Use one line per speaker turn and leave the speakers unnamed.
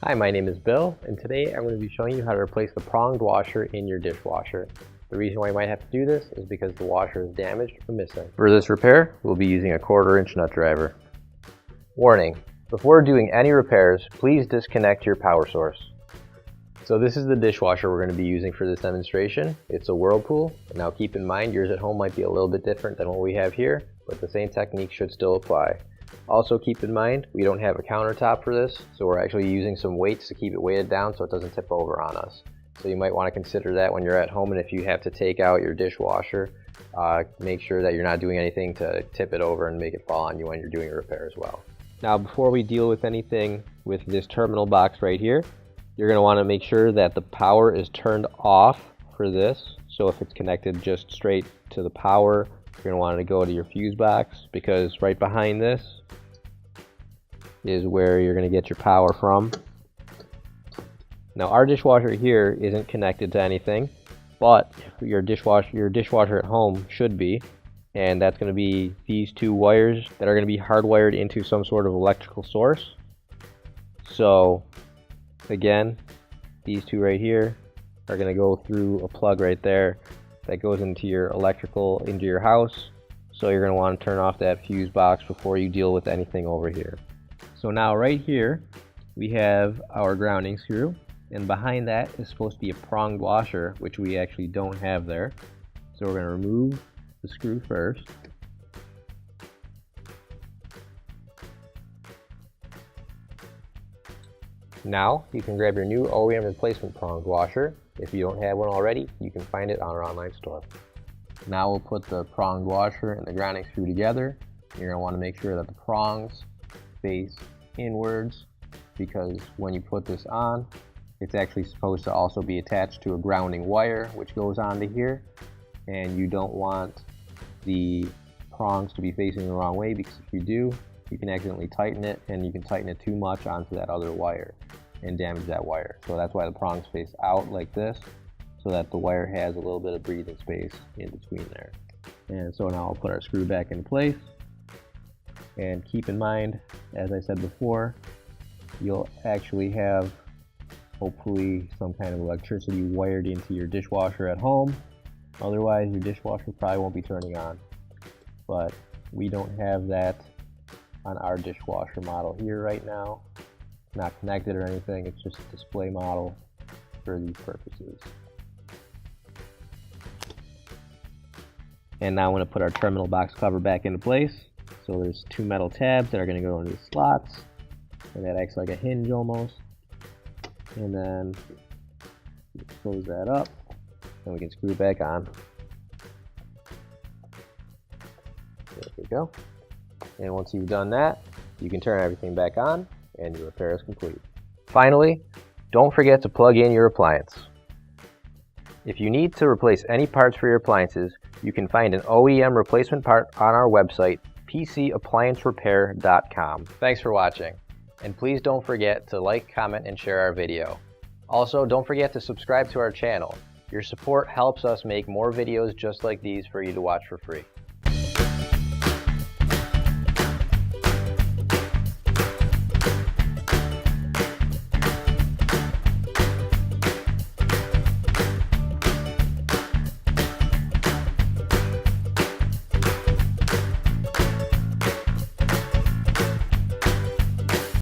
Hi, my name is Bill, and today I'm going to be showing you how to replace the pronged washer in your dishwasher. The reason why you might have to do this is because the washer is damaged or missing. For this repair, we'll be using a 1/4 inch nut driver. Warning: before doing any repairs, please disconnect your power source. So this is the dishwasher we're going to be using for this demonstration. It's a Whirlpool. Now keep in mind, yours at home might be a little bit different than what we have here, but the same technique should still apply. Also keep in mind, we don't have a countertop for this, so we're actually using some weights to keep it weighted down so it doesn't tip over on us. So you might want to consider that when you're at home, and if you have to take out your dishwasher, make sure that you're not doing anything to tip it over and make it fall on you when you're doing a repair as well. Now before we deal with anything with this terminal box right here, you're going to want to make sure that the power is turned off for this. So if it's connected just straight to the power, you're going to want to go to your fuse box, because right behind this is where you're going to get your power from. Now our dishwasher here isn't connected to anything, but your dishwasher at home should be, and that's going to be these two wires that are going to be hardwired into some sort of electrical source. So again, these two right here are going to go through a plug right there that goes into your electrical, into your house. So you're going to want to turn off that fuse box before you deal with anything over here. So now right here we have our grounding screw, and behind that is supposed to be a pronged washer, which we actually don't have there. So we're going to remove the screw first. Now you can grab your new OEM replacement pronged washer. If you don't have one already, you can find it on our online store. Now we'll put the pronged washer and the grounding screw together. You're going to want to make sure that the prongs face inwards, because when you put this on, it's actually supposed to also be attached to a grounding wire which goes onto here, and you don't want the prongs to be facing the wrong way, because if you do, you can accidentally tighten it, and you can tighten it too much onto that other wire and damage that wire. So that's why the prongs face out like this, so that the wire has a little bit of breathing space in between there. And so now I'll put our screw back in place. And keep in mind, as I said before, you'll actually have hopefully some kind of electricity wired into your dishwasher at home. Otherwise your dishwasher probably won't be turning on. But we don't have that on our dishwasher model here right now. It's not connected or anything, it's just a display model for these purposes. And now I'm going to put our terminal box cover back into place. So there's two metal tabs that are going to go into the slots, and that acts like a hinge almost. And then close that up, and we can screw it back on. There we go. And once you've done that, you can turn everything back on, and your repair is complete. Finally, don't forget to plug in your appliance. If you need to replace any parts for your appliances, you can find an OEM replacement part on our website, PCApplianceRepair.com. Thanks for watching, and please don't forget to like, comment, and share our video. Also, don't forget to subscribe to our channel. Your support helps us make more videos just like these for you to watch for free.